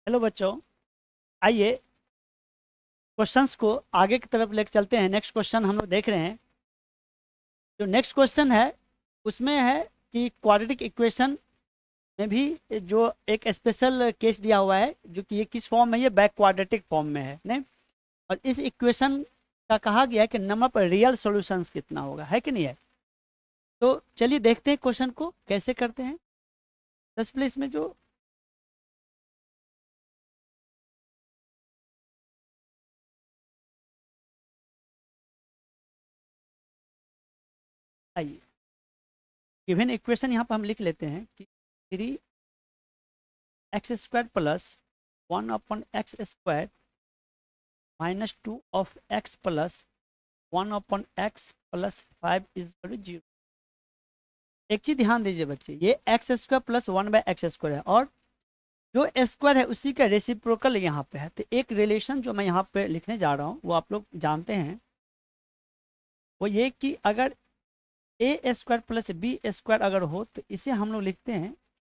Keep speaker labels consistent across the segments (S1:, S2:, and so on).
S1: Hello बच्चों, आइए questions को आगे की तरफ लेकर चलते हैं। नेक्स्ट क्वेश्चन हम लोग देख रहे हैं। जो नेक्स्ट क्वेश्चन है उसमें है कि क्वाड्रेटिक इक्वेशन में भी जो एक स्पेशल केस दिया हुआ है, जो कि ये किस फॉर्म में, ये बैक क्वाड्रेटिक फॉर्म में है नहीं। और इस इक्वेशन का कहा गया है कि नंबर पर रियल सॉल्यूशंस कितना होगा, है कि नहीं है। तो चलिए देखते हैं क्वेश्चन को कैसे करते हैं। दस प्लीज में जो आइए गिवन इक्वेशन यहाँ पर हम लिख लेते हैं कि 3x² plus 1/x² -2 of x plus 1/x plus 5 is 0। एक चीज ध्यान दीजिए बच्चे, ये x² प्लस 1/x² है और जो स्क्वायर है उसी का रेसिप्रोकल यहाँ पे है। तो एक रिलेशन जो मैं यहाँ पे लिखने जा रहा हूँ वो आप लोग जानते हैं, वो ये कि अगर a² प्लस b² अगर हो तो इसे हम लोग लिखते हैं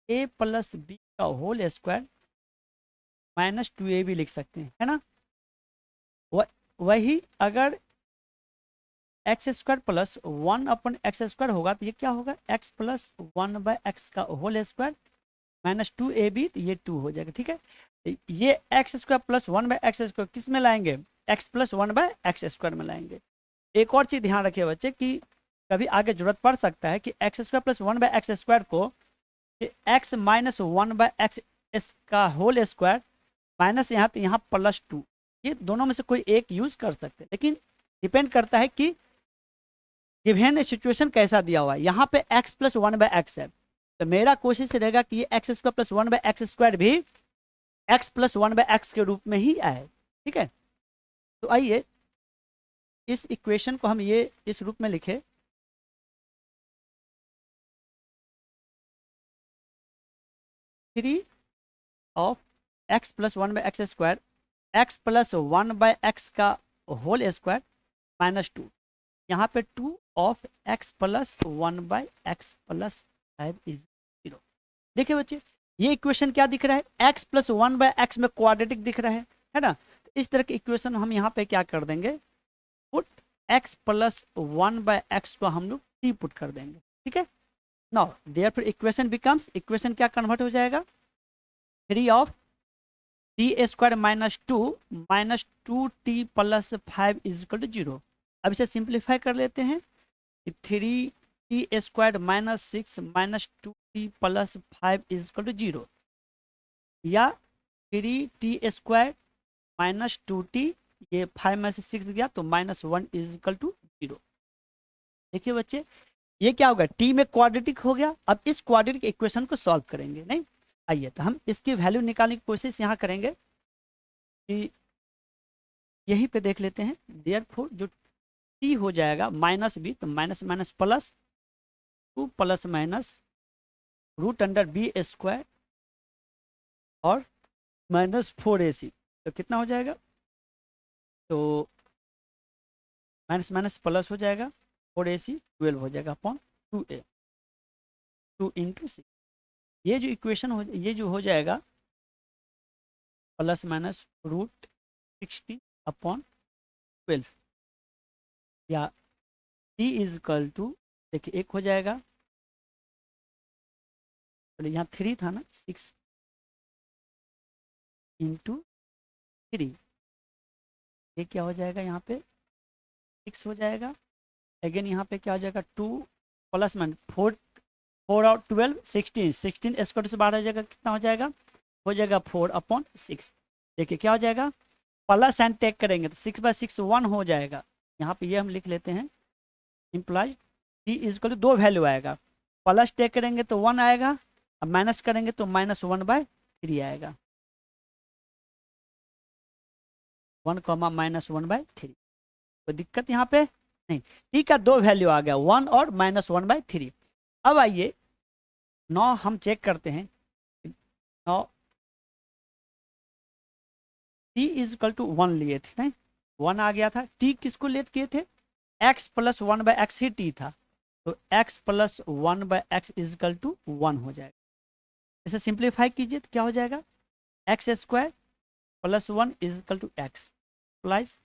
S1: a प्लस b का होल स्क्वायर -2ab लिख सकते हैं, है ना। वही अगर x² प्लस 1/x² होगा तो ये क्या होगा, x प्लस 1/x का होल स्क्वायर -2ab, तो ये 2 हो जाएगा। ठीक है, ये x² प्लस 1/x² किस में लाएंगे, x प्लस 1/x² में लाएंगे। एक और चीज ध्यान रखिए बच्चे कि कभी आगे जरूरत पड़ सकता है कि x² प्लस 1/x² को x माइनस 1/x का होल स्क्वायर माइनस यहाँ तो यहाँ +2, ये दोनों में से कोई एक यूज कर सकते हैं, लेकिन डिपेंड करता है कि गिवन सिचुएशन कैसा दिया हुआ है। यहाँ पे x प्लस 1/x है, तो मेरा कोशिश रहेगा कि ये x² प्लस 1/x² भी x प्लस 1/x के रूप में ही आए। ठीक है, तो आइए इस इक्वेशन को हम ये इस रूप में लिखे, three of x plus 1/x² x plus 1/x का होल स्क्वायर -2, यहाँ पे 2 of x plus 1/x plus 5 is 0। देखिए बच्चे, ये इक्वेशन क्या दिख रहा है, x प्लस 1/x में क्वाड्रेटिक दिख रहा है ना। इस तरह की इक्वेशन हम यहाँ पे क्या कर देंगे, पुट x प्लस 1/x को हम लोग t पुट कर देंगे। ठीक है, now therefore equation becomes, equation क्या कन्वर्ट हो जाएगा, 3 of t² -2 plus 5 is equal to 0। अब इसे सिंप्लीफाई कर लेते हैं कि 3t² -6 -2t plus 5 is equal to 0, या 3t² -2t, ये 5 में से 6 गया तो -1 इज इक्वल टू 0। देखिए बच्चे, ये क्या होगा, t में क्वाड्रेटिक हो गया। अब इस क्वाड्रेटिक इक्वेशन को सॉल्व करेंगे नहीं। आइए तो हम इसकी वैल्यू निकालने की कोशिश यहाँ करेंगे कि यहीं पे देख लेते हैं। देयरफॉर जो t हो जाएगा -b, तो minus minus plus 2 plus minus √b² और -4ac, तो कितना हो जाएगा, तो माइनस माइनस प्लस हो जाएगा 4ac 12 हो जाएगा अपॉन 2a, 2 × 6। ये जो इक्वेशन हो, ये जो हो जाएगा प्लस माइनस √16 अपॉन 12, या t इज इक्वल टू, देखिए एक हो जाएगा, चलिए यहाँ 3 था ना, 6 × 3, ये क्या हो जाएगा, यहाँ पे 6 हो जाएगा। अगेन यहाँ पे क्या हो जाएगा, 2 प्लस माइनस 4 और 12 16, 16 स्क्वायर से बाहर आ जाएगा, कितना हो जाएगा, 4/6। देखिए क्या हो जाएगा, प्लस एंड टेक करेंगे तो 6/6 1 हो जाएगा। यहाँ पे ये हम लिख लेते हैं, implies t is equal to 2 value आएगा, प्लस टेक करेंगे तो 1 आएगा, अब माइनस करेंगे तो -1/3 आएगा, 1 -1/3। तो दिक्कत यहाँ पे नहीं, t का 2 वैल्यू आ गया, 1 और -1/3। अब आइए 9 हम चेक करते हैं, 9 t इज इक्वल टू 1 लिए थे नहीं, 1 आ गया था। t किसको लेट किए थे, x प्लस 1/x ही t था, तो x plus 1/x is equal to 1 हो जाएगा। इसे सिंप्लीफाई कीजिए तो क्या हो जाएगा, x square plus 1 is equal to x plus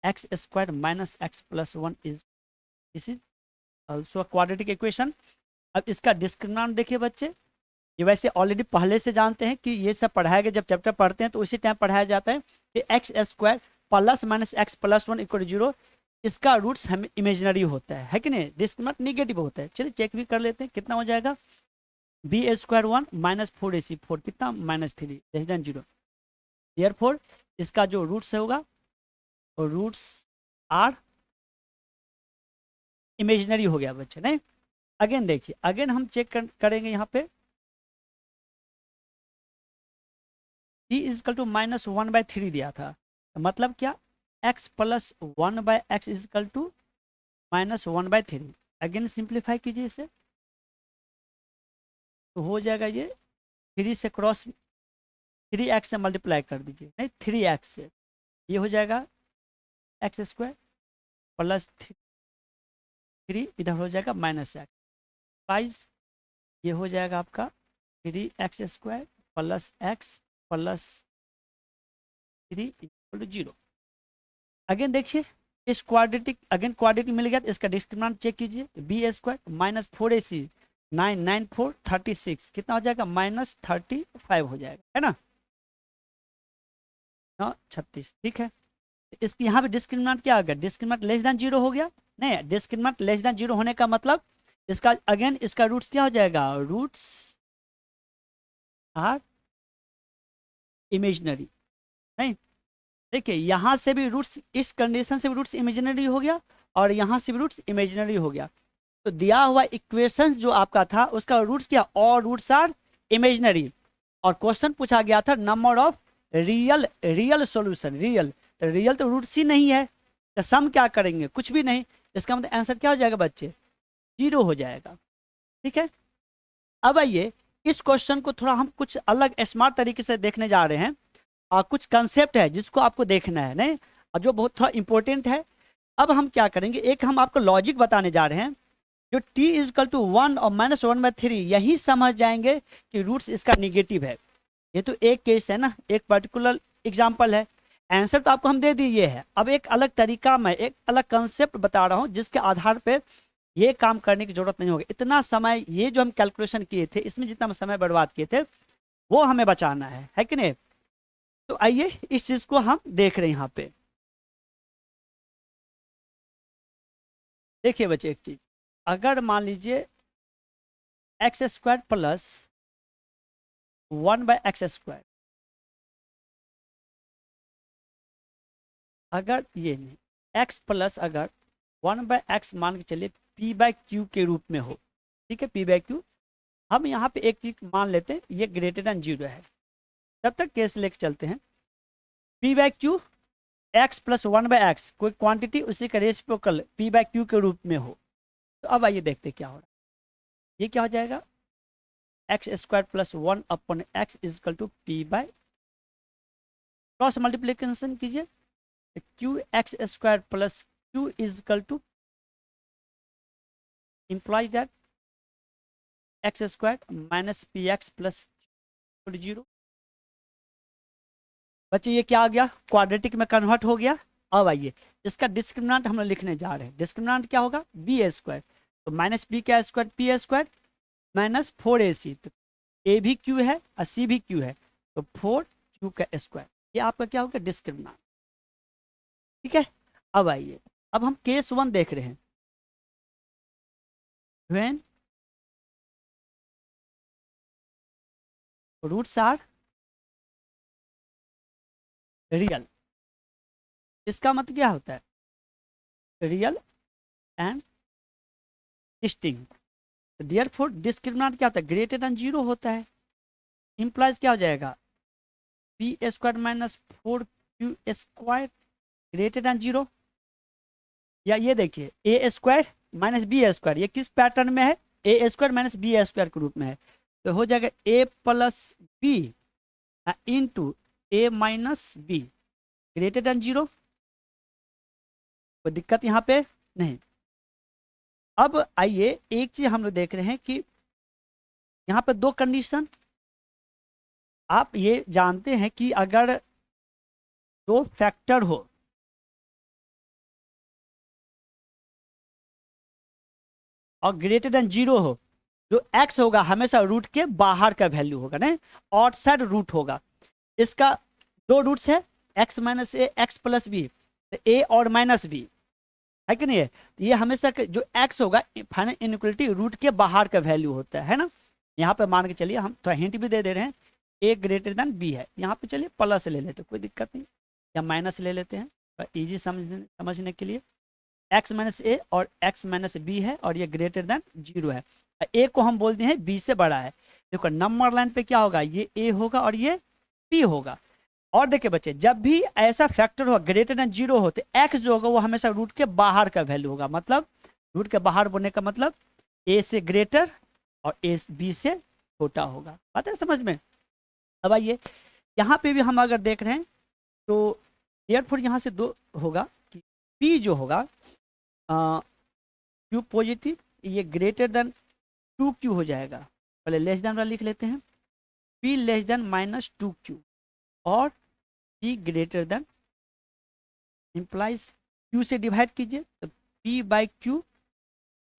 S1: x square minus x plus 1 is, this is also quadratic equation. अब इसका डिस्क्रिमिनेंट देखिए बच्चे, ये वैसे ऑलरेडी पहले से जानते हैं कि ये सब पढ़ाया गया, जब चैप्टर पढ़ते हैं तो उसी टाइम पढ़ाया जाता है कि x square plus minus x plus 1 equal 0, इसका रूट्स हमें इमेजिनरी होता है कि नहीं, डिस्क्रिमिनेंट निगेटिव होता है। चलिए चेक भी कर लेते हैं कितना हो जाएगा, बी स्क्वायर 1 माइनस 4ac 4 कितना माइनस 3 लेस देन 0, देयरफॉर इसका जो रूट्स होगा और रूट्स आर इमेजिनरी हो गया बच्चे। नहीं, अगेन देखिए, अगेन हम चेक करेंगे यहाँ पे t इजकल टू माइनस 1/3 दिया था, तो मतलब क्या, x plus 1/x is equal to minus 1/3। Again simplify कीजिए इसे, तो हो जाएगा ये 3 से क्रॉस 3x से मल्टीप्लाई कर दीजिए, नहीं 3x से, ये हो जाएगा एक्स स्क्वायर प्लस 3 इधर हो जाएगा माइनस एक्स बाइस, ये हो जाएगा आपका 3x square plus x plus 3 equal to 0। Again देखिए इस क्वाड्रेटिक, अगेन क्वाड्रेटिक मिल गया, तो इसका डिस्क्रिमिनेंट चेक कीजिए, बी स्क्वायर माइनस 4ac 9 9 4 36 कितना हो जाएगा माइनस 35 हो जाएगा, है ना, 36। ठीक है, इसकी यहाँ पे डिस्क्रिमिनेंट क्या आ गया, डिस्क्रिमिनेंट लेस देन 0 हो गया। नहीं, डिस्क्रिमिनेंट लेस देन 0 होने का मतलब इसका अगेन इसका रूट्स क्या हो जाएगा, रूट्स आर इमेजिनरी। नहीं, देखिए यहाँ से भी रूट्स, इस कंडीशन से भी रूट्स इमेजिनरी हो गया और यहाँ से भी रूट्स इमेजिनरी हो गया। तो दिया हुआ इक्वेशन जो आपका था उसका रूट्स क्या, और रूट्स आर इमेजिनरी, और क्वेश्चन पूछा गया था number of real solution, real तो रूट्स ही नहीं है, तो सम क्या करेंगे, कुछ भी नहीं, इसका मतलब आंसर क्या हो जाएगा बच्चे, 0 हो जाएगा। ठीक है, अब आइए इस क्वेश्चन को थोड़ा हम कुछ अलग स्मार्ट तरीके से देखने जा रहे हैं, और कुछ कंसेप्ट है जिसको आपको देखना है, नहीं, और जो बहुत थोड़ा इंपॉर्टेंट है। अब हम क्या करेंगे, एक हम आपको लॉजिक बताने जा रहे हैं, जो t इजकल टू 1 और माइनस 1/3, यही समझ जाएंगे कि रूट्स इसका निगेटिव है। ये तो एक केस है ना, एक पर्टिकुलर एग्जाम्पल है, आंसर तो आपको हम दे दिए है। अब एक अलग तरीका, मैं एक अलग कंसेप्ट बता रहा हूँ जिसके आधार पर ये काम करने की जरूरत नहीं होगी। इतना समय ये जो हम कैलकुलेशन किए थे, इसमें जितना समय बर्बाद किए थे वो हमें बचाना है कि नहीं। तो आइए इस चीज को हम देख रहे हैं यहाँ पे। देखिए बच्चे एक चीज, अगर मान लीजिए x square plus 1/x square, अगर ये नहीं x प्लस अगर 1/x मान के चलिए p/q के रूप में हो, ठीक है, p/q, हम यहाँ पे एक चीज मान लेते हैं, ये ग्रेटर देन 0 है, तब तक केस लेके चलते हैं, p/q x प्लस 1/x कोई क्वांटिटी उसी का रेसिप्रोकल p/q के रूप में हो। तो अब आइए देखते क्या हो रहा है, ये क्या हो जाएगा, x square plus 1 upon x equal to p/, cross multiplication कीजिए, q x square plus q equal to implies that x square minus p x plus 0। बच्चे ये क्या आ गया, क्वाड्रेटिक में कन्वर्ट हो गया। अब आइए इसका डिस्क्रिमिनेंट हम लिखने जा रहे हैं, डिस्क्रिमिनेंट क्या होगा, बी स्क्वायर, तो माइनस बी का square P square minus 4ac, तो ए भी क्यू है और सी भी क्यू है, तो 4q का स्क्वायर, ये आपका क्या होगा डिस्क्रिमिनेंट। ठीक है, अब आइए, अब हम केस 1 देख रहे हैं, व्हेन रूट्स आर रियल, इसका मतलब क्या होता है, real and distinct, therefore discriminant क्या होता है, ग्रेटर देन 0 होता है, इंप्लाइज क्या हो जाएगा, p square minus 4q square greater than 0, या ये देखिए a square minus b square, ये किस पैटर्न में है, a square minus b square के रूप में है, तो हो जाएगा a plus b into a minus b greater than 0, कोई दिक्कत यहाँ पे नहीं। अब आइए एक चीज हम लोग देख रहे हैं कि यहाँ पे दो कंडीशन, आप ये जानते हैं कि अगर दो फैक्टर हो और ग्रेटर देन जीरो हो, जो एक्स होगा हमेशा रूट के बाहर का वैल्यू होगा, नहीं आउटसाइड रूट होगा। इसका दो रूट्स है, एक्स माइनस ए, एक्स प्लस बी, ए और माइनस बी, है कि नहीं है? ये हमेशा जो एक्स होगा फाइनल इनइक्वलिटी रूट के बाहर का वैल्यू होता है ना। यहाँ पे मान के चलिए, हम थोड़ा हिंट भी दे रहे हैं, ए ग्रेटर देन बी है, यहाँ पे चलिए प्लस ले लेते, कोई दिक्कत नहीं, या माइनस ले लेते हैं इजी समझने के लिए। एक्स माइनस ए और एक्स माइनस बी है और ये ग्रेटर देन जीरो है। ए को हम बोलते हैं बी से बड़ा है। देखो नंबर लाइन पे क्या होगा, ये ए होगा और ये बी होगा। और देखिए बच्चे, जब भी ऐसा फैक्टर होगा ग्रेटर देन जीरो हो तो एक्स जो होगा वो हमेशा रूट के बाहर का वैल्यू होगा। मतलब रूट के बाहर बोलने का मतलब ए से ग्रेटर और ए बी से छोटा होगा। बात है समझ में? अब आइए यहाँ पे भी हम अगर देख रहे हैं तो देयरफॉर यहाँ से दो होगा कि पी जो होगा क्यू पॉजिटिव, ये ग्रेटर देन टू क्यू हो जाएगा। पहले लेस देन वाला लिख लेते हैं, p less than minus two q और p greater than, implies q से डिवाइड कीजिए तो p by q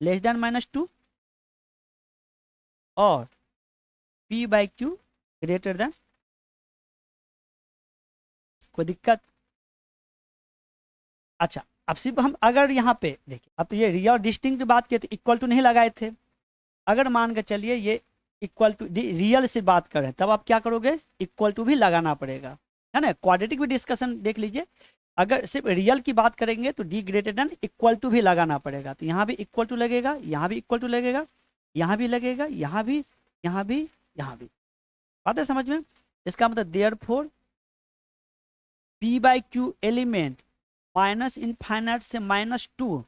S1: less than minus two और p by q greater than. कोई दिक्कत? अच्छा, अब सिर्फ हम अगर यहाँ पे देखिए, अब तो ये रियल डिस्टिंक्ट बात किए तो इक्वल टू नहीं लगाए थे। अगर मान के चलिए ये इक्वल टू रियल से बात करें तब आप क्या करोगे, इक्वल टू भी लगाना पड़ेगा, है ना। क्वाड्रेटिक भी डिस्कशन देख लीजिए, अगर सिर्फ रियल की बात करेंगे तो D greater than equal to भी लगाना पड़ेगा। तो यहाँ भी इक्वल टू लगेगा, यहाँ भी इक्वल टू लगेगा, यहाँ भी लगेगा, यहाँ भी, यहाँ भी, यहाँ भी। बात है समझ में? इसका मतलब therefore P by Q element minus infinite से माइनस टू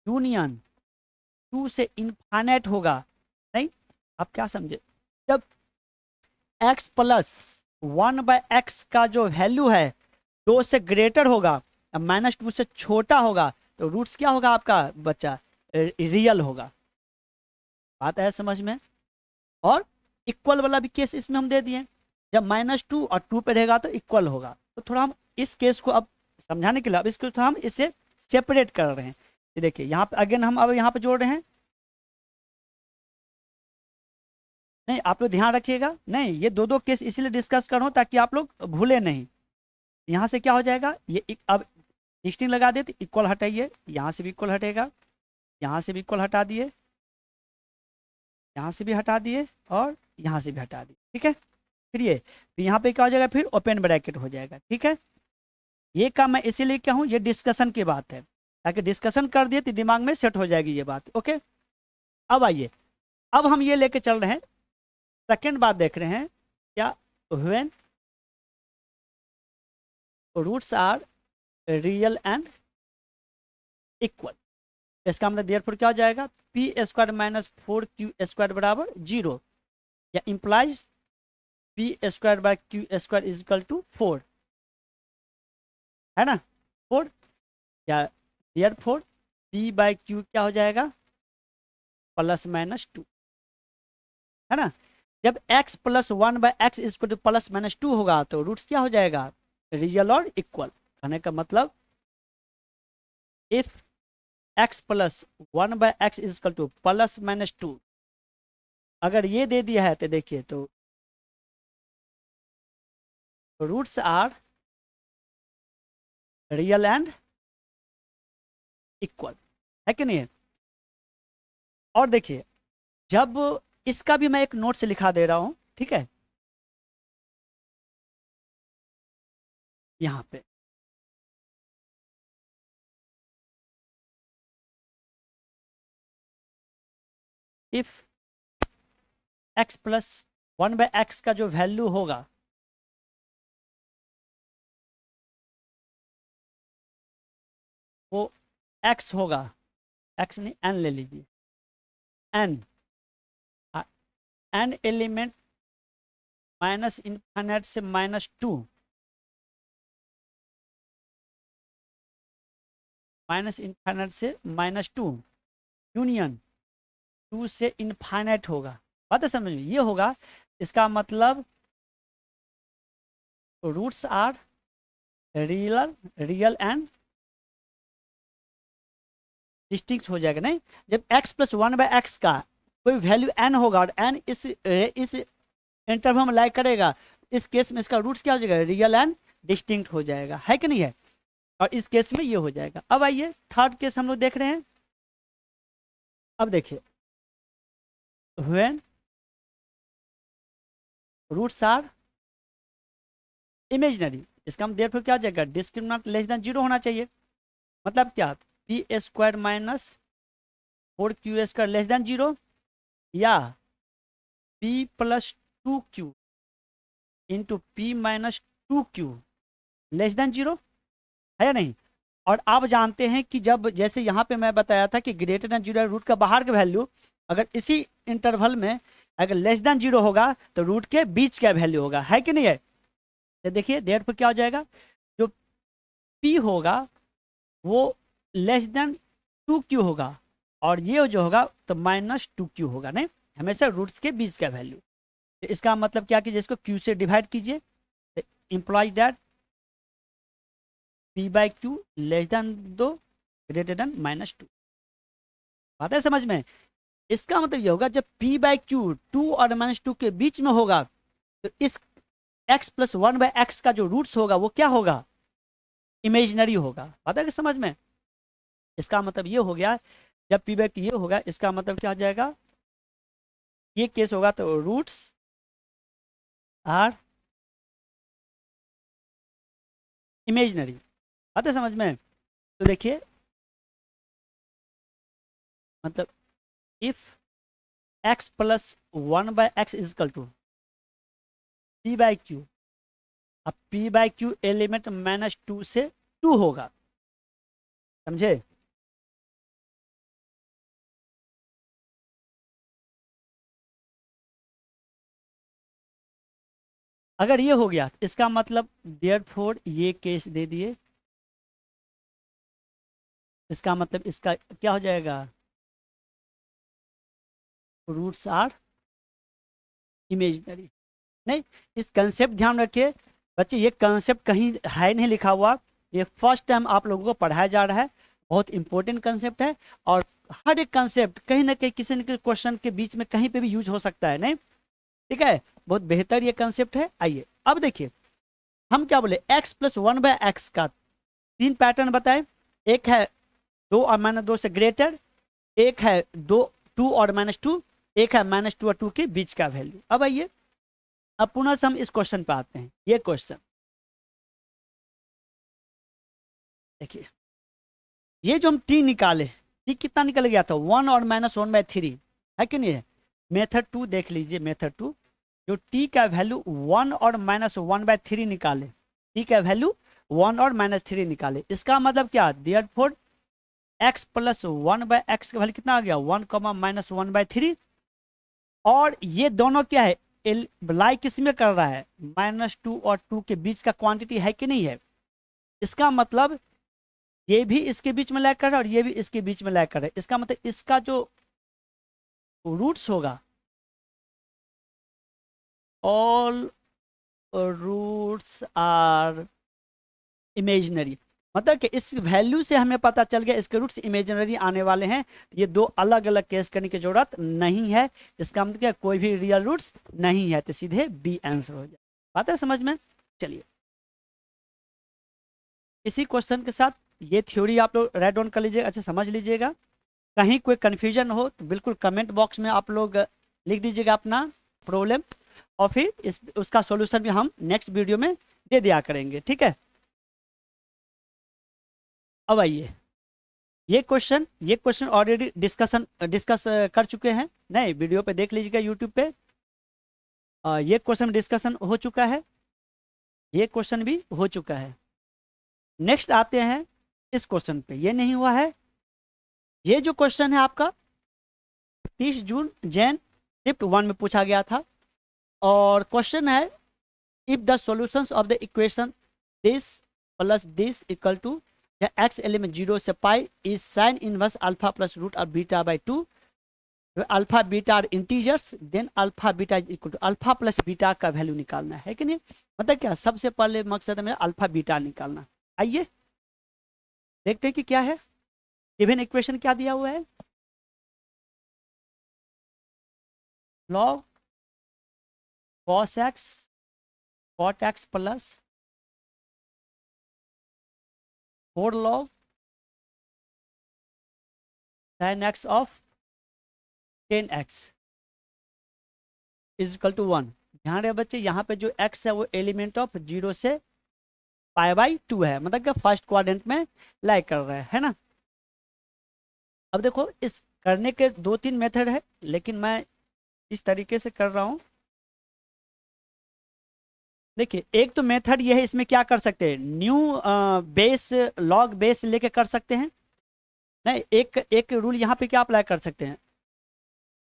S1: यूनियन टू से इनफाइनाइट होगा। नहीं, आप क्या समझे, जब x plus one by x का जो वैल्यू है दो से ग्रेटर होगा, माइनस टू से छोटा होगा, तो रूट्स क्या होगा आपका बच्चा, रियल होगा। बात है समझ में? और इक्वल वाला भी केस इसमें हम दे दिए, जब माइनस टू और टू पे रहेगा तो इक्वल होगा। तो थोड़ा हम इस केस को अब समझाने के लिए अब इसको थोड़ा हम इसे सेपरेट कर रहे हैं। देखिए यहाँ पे अगेन हम अब यहाँ पे जोड़ रहे हैं, नहीं आप लोग ध्यान रखिएगा, नहीं ये दो दो केस इसलिए डिस्कस कर रहा हूँ ताकि आप लोग भूले नहीं। यहाँ से क्या हो जाएगा, ये अब डिस्टिंग लगा दे तो इक्वल हटाइए, यहाँ से भी इक्वल हटेगा, यहाँ से भी इक्वल हटा दिए, यहाँ से भी हटा दिए और यहाँ से भी हटा दिए, ठीक है। फिर ये फिर यहाँ पे क्या हो जाएगा, फिर ओपन ब्रैकेट हो जाएगा, ठीक है। ये काम मैं इसीलिए क्या हूँ, ये डिस्कशन की बात है, ताकि डिस्कशन कर दिए तो दिमाग में सेट हो जाएगी ये बात, ओके। अब आइए, अब हम ये लेके चल रहे हैं, सेकेंड बात देख रहे हैं क्या, when roots are real and equal. इसका मतलब देयरफॉर क्या हो जाएगा, p square minus four q square बराबर जीरो, या implies p square by q square is equal to four, है ना, फोर। या देयरफॉर पी बाय क्यू क्या हो जाएगा, प्लस माइनस टू, है ना। जब x plus one by x equal to plus minus to होगा तो रूट्स क्या हो जाएगा, रियल और इक्वल। कहने का मतलब if x plus one by x equal to plus minus two, अगर ये दे दिया है तो देखिए तो roots are real and equal, है कि नहीं है। और देखिए जब इसका भी मैं एक नोट से लिखा दे रहा हूं, ठीक है, यहां पे if x plus one by x का जो वैल्यू होगा वो x होगा, x नहीं n ले लीजिए, n n element minus infinite से माइनस टू, माइनस इनफाइनाइट से माइनस टू यूनियन टू से इनफाइनाइट होगा। बात है समझ में, ये होगा। इसका मतलब roots are real and distinct हो जाएगा। नहीं, जब x प्लस 1/x का कोई वैल्यू n होगा और n इस इंटरवल में लाई करेगा, इस केस में इसका रूट्स क्या हो जाएगा, रियल एंड डिस्टिंक्ट हो जाएगा, है कि नहीं है। और इस केस में ये हो जाएगा। अब आइए थर्ड केस हम लोग देख रहे हैं। अब देखिए, व्हेन रूट्स आर इमेजिनरी, इसका हम देयरफॉर क्या हो जाएगा, डिस्क्रिमिनेंट लेस देन 0 होना चाहिए। मतलब क्या, P square minus 4q square less than 0, या p plus 2q into P minus 2q less than 0, है या नहीं। और आप जानते हैं कि जब जैसे यहाँ पे मैं बताया था कि ग्रेटर देन 0 रूट का बाहर का वैल्यू अगर इसी इंटरवल में अगर लेस देन 0 होगा तो रूट के बीच का वैल्यू होगा, है कि नहीं है। तो देखिए देयरफॉर क्या हो जाएगा, जो p होगा वो लेस देन 2q होगा, और ये जो होगा तो माइनस 2q होगा। नहीं, हमेशा रूट्स के बीच का वैल्यू। तो इसका मतलब क्या कि जिसको q से डिवाइड कीजिए, implies that p/q less than 2 greater than -2। बात है समझ में। इसका मतलब ये होगा जब p/q 2 और -2 के बीच में होगा तो इस x प्लस 1/x का जो रूट्स होगा वो क्या होगा, इमेजिनरी होगा। बात है कि समझ में। इसका मतलब ये हो गया, जब p/q ये होगा इसका मतलब क्या हो जाएगा, ये केस होगा तो रूट्स आर इमेजिनरी। बात है समझ में। तो देखिए मतलब if x plus 1/x is equal to p/q, अब p/q एलिमेंट -2 से 2 होगा, समझे। अगर ये हो गया इसका मतलब देयरफॉर ये केस दे दिए, इसका मतलब इसका क्या हो जाएगा, रूट्स आर इमेजिनरी। नहीं, इस कंसेप्ट ध्यान रखिए बच्चे, ये कंसेप्ट कहीं है नहीं लिखा हुआ, ये फर्स्ट टाइम आप लोगों को पढ़ाया जा रहा है। बहुत इंपॉर्टेंट कंसेप्ट है, और हर एक कंसेप्ट कहीं ना कहीं किसी न किसी क्वेश्चन के बीच में कहीं पे भी यूज हो सकता है। नहीं, ठीक है, बहुत बेहतर ये कंसेप्ट है। आइए अब देखिए, हम क्या बोले, x प्लस 1/x का 3 पैटर्न बताए। एक है 2 और -2 से ग्रेटर, एक है 2 और -2, एक है -2 और 2 के बीच का वैल्यू। अब आइए, अब पुनः से हम इस क्वेश्चन पे आते हैं। ये क्वेश्चन देखिए, ये जो हम टी निकाले, टी कितना निकल गया था, 1 और -1/3, है कि नहीं है। मेथड 2 देख लीजिए, मेथड 2 जो टी का वैल्यू 1 और -1/3 निकाले, टी का वैल्यू 1 और -3 निकाले, इसका मतलब क्या, देयरफॉर x प्लस 1/x का वैल्यू कितना आ गया, 1, -1/3। और ये दोनों क्या है, लाई किस में कर रहा है, -2 और 2 के बीच का क्वांटिटी है कि नहीं है। इसका मतलब ये भी इसके बीच में लैग कर रहा है और ये भी इसके बीच में लैग कर रहा है। इसका मतलब इसका जो रूट्स होगा, ऑल रूट्स आर इमेजिनरी, मतलब कि इस वैल्यू से हमें पता चल गया इसके रूट्स इमेजिनरी आने वाले हैं। ये दो अलग अलग केस करने की जरूरत नहीं है। इसका मतलब क्या, कोई भी रियल रूट्स नहीं है, तो सीधे बी आंसर हो जाए। बात है समझ में। चलिए इसी क्वेश्चन के साथ ये थ्योरी आप लोग राइट डाउन कर लीजिएगा, अच्छा समझ लीजिएगा। कहीं कोई कन्फ्यूजन हो तो बिल्कुल कमेंट बॉक्स में आप लोग लिख दीजिएगा अपना प्रॉब्लम, और फिर उसका सॉल्यूशन भी हम नेक्स्ट वीडियो में दे दिया करेंगे, ठीक है। अब आइए, ये क्वेश्चन ऑलरेडी डिस्कस कर चुके हैं, नहीं वीडियो पे देख लीजिएगा यूट्यूब पे। ये क्वेश्चन डिस्कशन हो चुका है, ये क्वेश्चन भी हो चुका है। नेक्स्ट आते हैं इस क्वेश्चन पे, ये नहीं हुआ है। ये जो क्वेश्चन है आपका 30 जून जैन शिफ्ट 1 में पूछा गया था, और क्वेश्चन है if the solutions of the equation this plus this equal to x element 0 से pi is sine inverse alpha plus root of beta by 2, alpha beta are integers, then alpha beta is equal to alpha plus beta का value निकालना है कि नहीं। मतलब क्या सबसे पहले मकसद है मेरा अल्फा बीटा निकालना। आइए देखते हैं कि क्या है। गिवन इक्वेशन क्या दिया हुआ है, log cos x cot x plus 4 log tan x of 10x is equal to 1। ध्यान रहे बच्चे, यहाँ पे जो x है वो एलिमेंट ऑफ 0 से π/2 है, मतलब कि फर्स्ट क्वाड्रेंट में लाई कर रहा है ना। अब देखो इस करने के 2-3 मेथड है, लेकिन मैं इस तरीके से कर रहा हूँ। देखिए एक तो मेथड ये है, इसमें क्या कर सकते हैं, न्यू बेस लॉग बेस लेके कर सकते हैं। नहीं, एक एक रूल यहाँ पे क्या अप्लाई कर सकते हैं,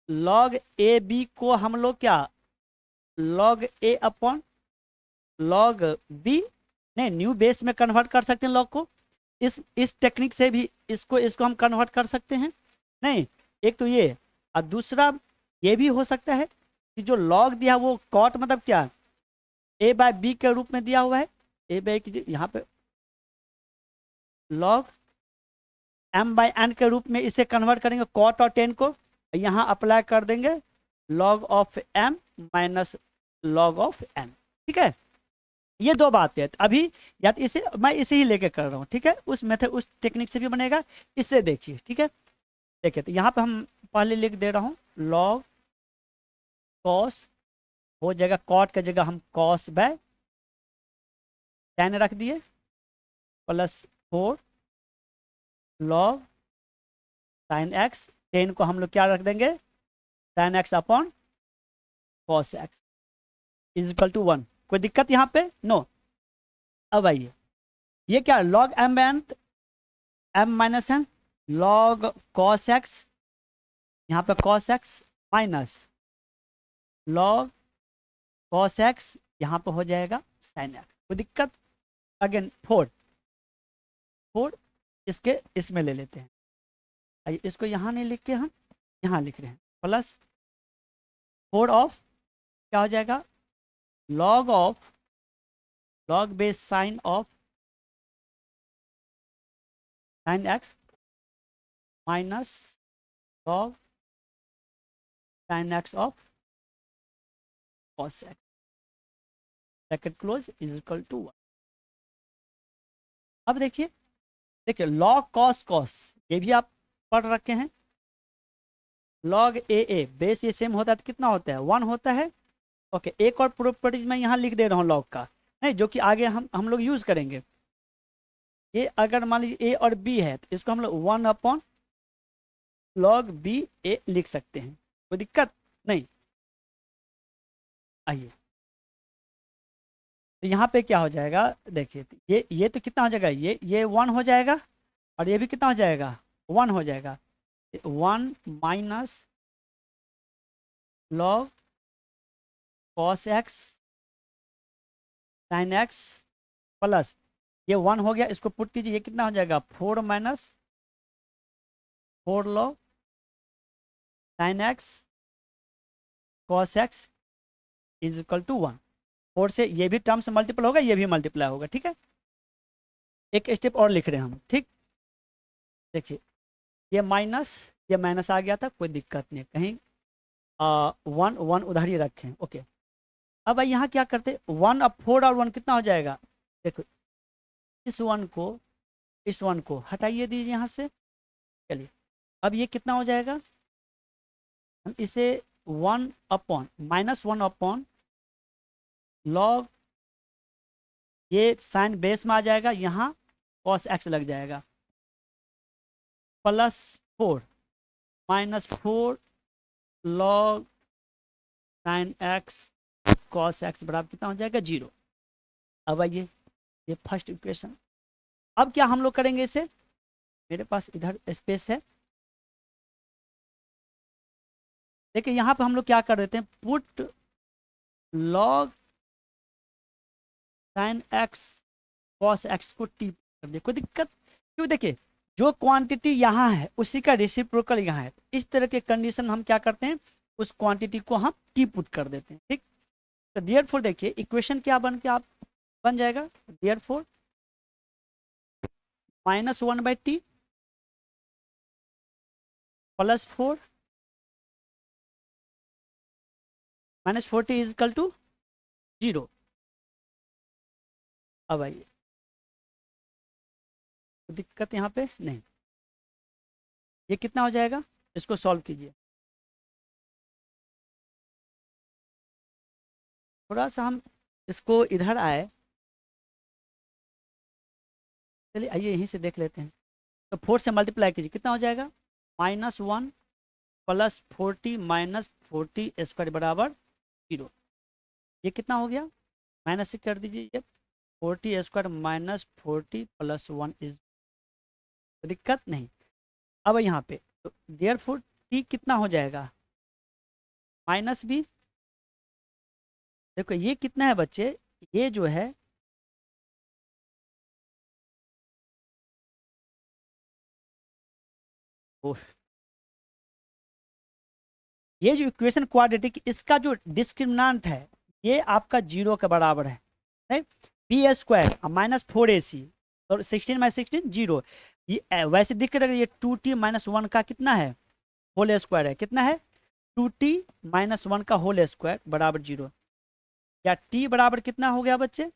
S1: लॉग ए बी को हम लोग क्या लॉग ए अपॉन लॉग बी, नहीं न्यू बेस में कन्वर्ट कर सकते हैं लॉग को। इस टेक्निक से भी इसको इसको हम कन्वर्ट कर सकते हैं। नहीं, एक तो ये, और दूसरा ये भी हो सकता है कि जो लॉग दिया वो कॉट मतलब क्या ए बाय बी के रूप में दिया हुआ है। ए बाय यहाँ पे लॉग एम बाय एन के रूप में इसे कन्वर्ट करेंगे कॉट और टेन को, यहाँ अप्लाई कर देंगे log of m minus log of n. ठीक है, ये दो बातें हैं। अभी या तो इसे मैं इसे ही लेके कर रहा हूँ, ठीक है, उस मेथड उस टेक्निक से भी बनेगा, इससे देखिए। ठीक है, देखिए तो यहाँ पे हम पहले लिख दे रहा हूँ लॉग कॉस, हो जाएगा कॉट की जगह हम कॉस बाय टेन रख दिए plus 4 log sine x, ten को हम लोग क्या रख देंगे sine x upon cos x is equal to 1। कोई दिक्कत यहाँ पे नो। अब आइए ये क्या log m n m minus n log cos x, यहाँ पे cos x minus log cos x, यहाँ पे हो जाएगा साइन एक्स। कोई दिक्कत, अगेन 4 इसके इसमें ले लेते हैं। आइए इसको यहाँ नहीं लिख के हम यहाँ लिख रहे हैं प्लस 4 ऑफ क्या हो जाएगा log of log base sine of sine x minus log sine x of cos x bracket close is equal to 1। अब देखिए देखिए लॉग कॉस कॉस ये भी आप पढ़ रखे हैं, लॉग ए बेस ये सेम होता है तो कितना होता है 1 होता है। ओके, एक और प्रॉपर्टीज मैं यहाँ लिख दे रहा हूँ लॉग का, नहीं जो कि आगे हम लोग यूज करेंगे। ये अगर मान लीजिए ए और बी है तो इसको हम लोग 1 अपॉन लॉग बी ए लिख सकते हैं, कोई दिक्कत नहीं। आइए तो यहाँ पे क्या हो जाएगा, देखिए ये तो कितना हो जाएगा, ये 1 हो जाएगा और ये भी कितना हो जाएगा 1 हो जाएगा। 1 minus log cos x sine x plus ये 1 हो गया, इसको पुट कीजिए, ये कितना हो जाएगा 4 minus 4 log sine x cos x is equal to 1। 4 से ये भी टर्म्स मल्टीपल होगा, ये भी मल्टीप्लाई होगा। ठीक है, एक स्टेप और लिख रहे हैं हम। ठीक, देखिए ये माइनस आ गया था, कोई दिक्कत नहीं, कहीं 1 उधर ही रखें। ओके, अब यहाँ क्या करते 1 अब 4 और 1 कितना हो जाएगा, देखो इस वन को हटाइए दीजिए यहाँ से। चलिए अब ये कितना हो जाएगा, हम इसे 1 अपॉन -1 अपॉन लॉग, ये साइन बेस में आ जाएगा, यहाँ कॉस एक्स लग जाएगा plus 4 -4 log sine x cos x बराबर कितना हो जाएगा 0। अब आइए ये फर्स्ट इक्वेशन, अब क्या हम लोग करेंगे इसे, मेरे पास इधर स्पेस है, देखिए यहाँ पे हम लोग क्या कर देते हैं put log sine x cos x को टी कर दिया, कोई दिक्कत क्यों, देखिए जो क्वांटिटी यहाँ है उसी का रेसिप्रोकल यहाँ है। इस तरह के कंडीशन हम क्या करते हैं, उस क्वांटिटी को हम टी पुट कर देते हैं, ठीक। तो देयरफॉर देखिए इक्वेशन क्या बन के आप बन जाएगा, therefore -1/t +4 -4t is equal to 0। अब आइए, तो दिक्कत यहाँ पे नहीं, ये कितना हो जाएगा, इसको सॉल्व कीजिए। थोड़ा सा हम इसको इधर आए, चलिए आइए यहीं से देख लेते हैं। तो 4 से मल्टीप्लाई कीजिए, कितना हो जाएगा, -1 +40 -40² बराबर 0। ये कितना हो गया, माइनस से कर दीजिए, ये 40² -40 +1 इज, दिक्कत नहीं। अब यहाँ पे तो देयरफॉर टी कितना हो जाएगा, -b, देखो ये कितना है बच्चे, ये जो है ओ, ये जो इक्वेशन क्वाड्रेटिक, इसका जो डिस्क्रिमिनांट है ये आपका 0 के बराबर है, b² -4ac और 16/16 0। ये वैसे दिख रहा है, ये 2t -1 का कितना है, होल स्क्वायर है, कितना है 2t -1 का होल स्क्वायर बराबर 0। या t बराबर कितना हो गया बच्चे,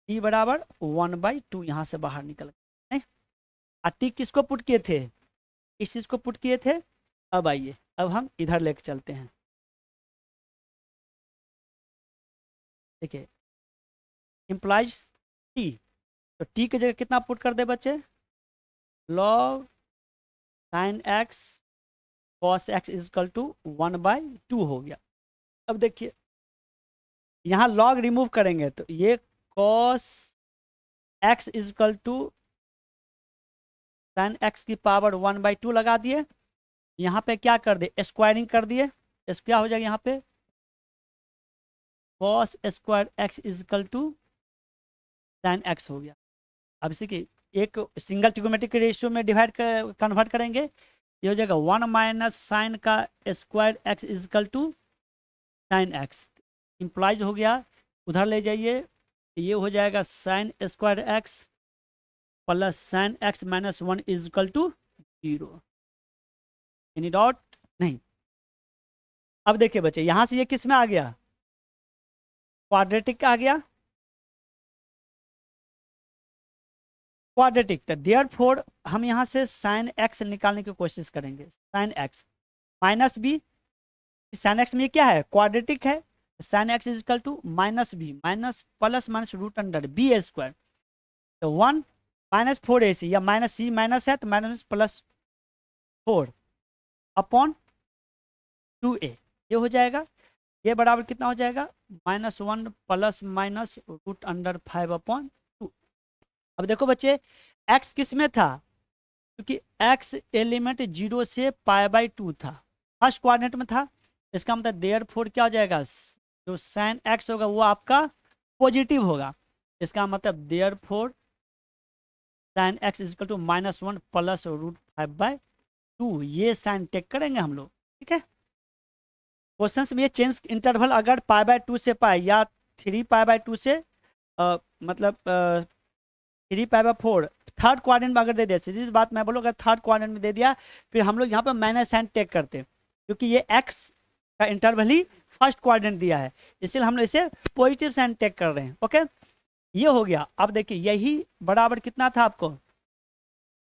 S1: t बराबर 1/2 यहाँ से बाहर निकल गया, नहीं। और t किसको पुट किए थे, इस चीज को पुट किए थे। अब आइए, अब हम इधर लेके चलते हैं, देखिए इम्प्लाइज t, तो t की जगह कितना पुट कर दे बच्चे, log sin x cos x is equal to 1/2 हो गया। अब देखिए यहाँ log रिमूव करेंगे तो ये cos x is equal to sin x की पावर 1/2 लगा दिए, यहाँ पे क्या कर दे, स्क्वायरिंग कर दिए, इस क्या हो जाएगा यहाँ पे cos square x is equal to sin x हो गया। अब इसी की एक सिंगल ट्रिगोमेट्रिक रेशियो में डिवाइड कर कन्वर्ट करेंगे, ये हो जाएगा 1 - साइन का square x is equal to sine x, implies हो गया। उधर ले जाइए, ये हो जाएगा sine square x plus sine x -1 is equal to 0। Any doubt नहीं। अब देखिए बच्चे यहां से ये किस में आ गया, क्वाड्रेटिक आ गया, क्वाड्रेटिक। तो देयरफॉर हम यहाँ से साइन x निकालने की कोशिश करेंगे, sine x -b, sine x में ये क्या है, क्वाड्रेटिक है, sine x is equal to -b minus plus minus root under b², तो 1 -4ac या -c माइनस है तो माइनस +4 अपॉन 2a, ये हो जाएगा, ये बराबर कितना हो जाएगा, -1 प्लस माइनस रूट अंडर 5/2। अब देखो बच्चे x किस में था, क्योंकि x एलिमेंट 0 से π/2 था, फर्स्ट क्वाड्रेंट में था, इसका मतलब देयरफॉर क्या हो जाएगा, जो साइन x होगा वो आपका पॉजिटिव होगा, इसका मतलब therefore sine x is equal to -1 plus root 5/2, ये साइन टेक करेंगे हम लोग, ठीक है। क्वेश्चन में ये चेंज इंटरवल अगर π/2 से π या 3π/2 से मतलब 3π/4 थर्ड क्वाड्रेंट में अगर दे दिया, सीधी बात मैं बोलूँ, अगर थर्ड क्वाड्रेंट में दे दिया, फिर हम लोग यहाँ पर माइनस साइन टेक करते हैं, क्योंकि ये x का इंटरवल ही फर्स्ट क्वाड्रेंट दिया है, इसलिए हम लोग इसे पॉजिटिव साइन टेक कर रहे हैं, ओके। ये हो गया। अब देखिए यही बराबर कितना था आपको,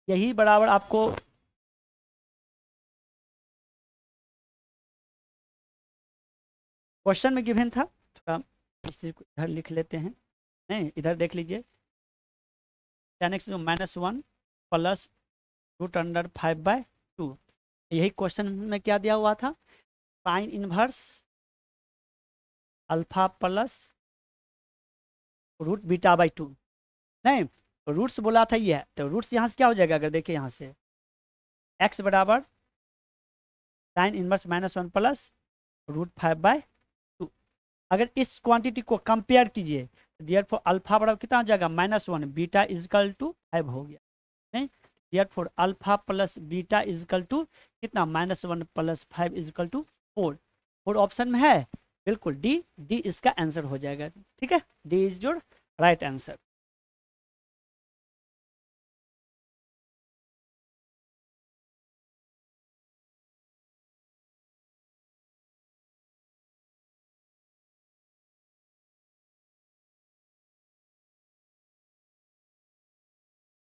S1: यही बराबर आपको क्वेश्चन में गिवन था, थोड़ा इस चीज को इधर लिख लेते हैं, नहीं इधर देख लीजिए, tan x -1 plus root under 5/2, यही क्वेश्चन में क्या दिया हुआ था, sine inverse alpha plus root β/2, नहीं रूट्स बोला था ये, तो रूट्स यहाँ से क्या हो जाएगा, अगर देखिए यहाँ से x बराबर साइन इनवर्स -1 प्लस रूट 5/2, अगर इस क्वांटिटी को कंपेयर कीजिए, देयरफॉर अल्फा बराबर कितना हो जाएगा, -1, बीटा इज इक्वल टू 5 हो गया, नहीं therefore alpha plus beta is equal to कितना -1 + 5 इजकल टू 4। 4 ऑप्शन में है, बिल्कुल डी, डी इसका आंसर हो जाएगा। ठीक है, D is your right answer.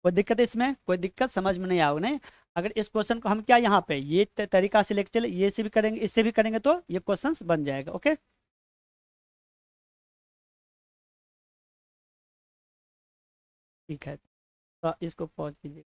S1: कोई दिक्कत है इसमें? कोई दिक्कत समझ में नहीं आओगे नहीं? अगर इस क्वेश्चन को हम क्या यहाँ पे ये तरीका से लेके चले, ये से भी करेंगे, इससे भी करेंगे, तो ये क्वेश्चन बन जाएगा। ओके, ठीक है, तो इसको पॉज कीजिए।